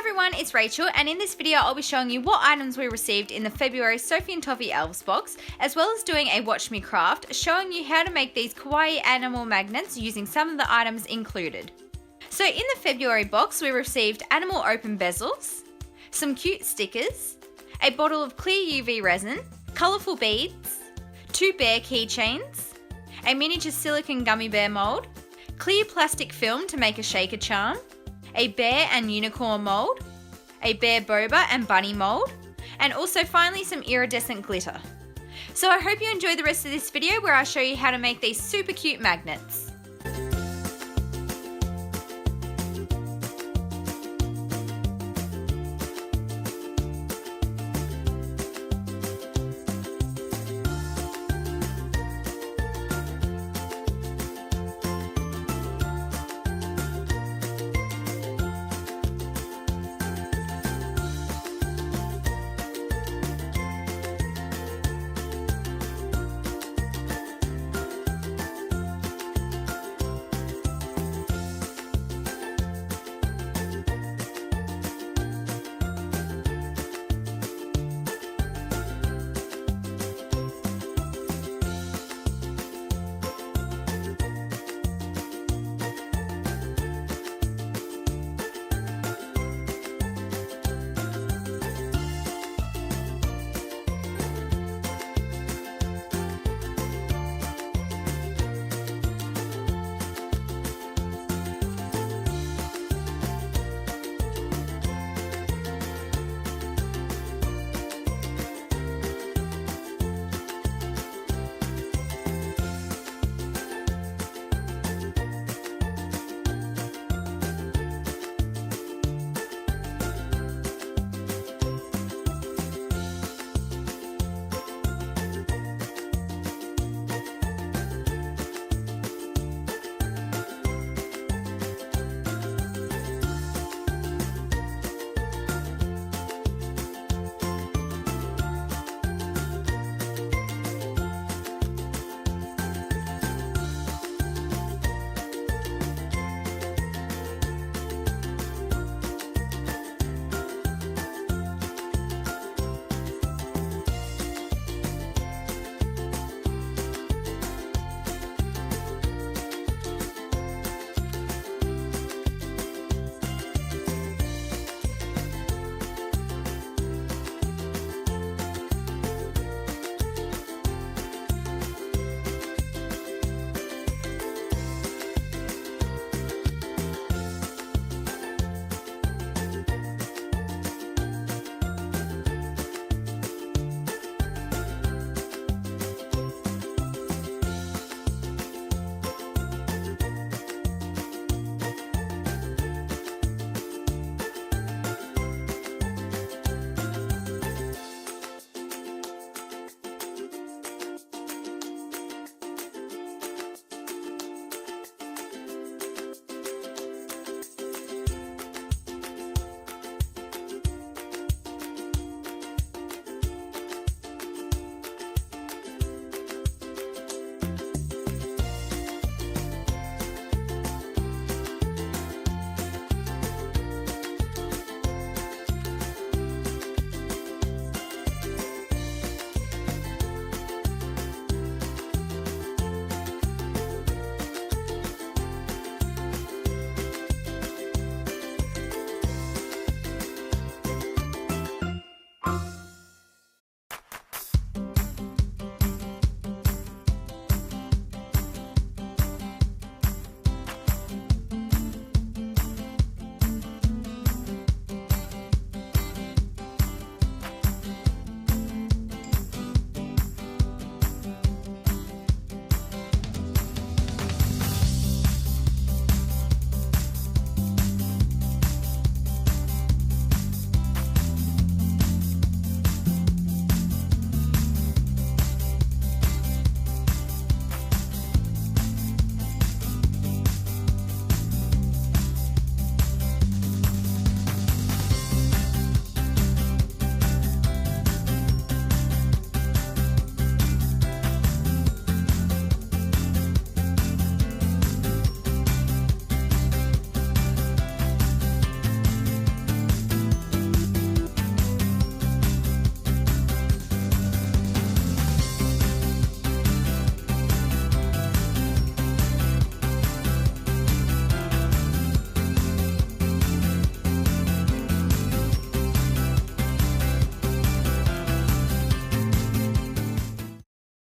everyone, it's Rachel, and in this video I'll be showing you what items we received in the February Sophie and Toffee Elves box, as well as doing a Watch Me Craft, showing you how to make these kawaii animal magnets using some of the items included. So in the February box we received animal open bezels, some cute stickers, a bottle of clear UV resin, colourful beads, 2 bear keychains, a miniature silicone gummy bear mould, clear plastic film to make a shaker charm, a bear and unicorn mould, a bear boba and bunny mould, and also finally some iridescent glitter. So I hope you enjoy the rest of this video where I show you how to make these super cute magnets.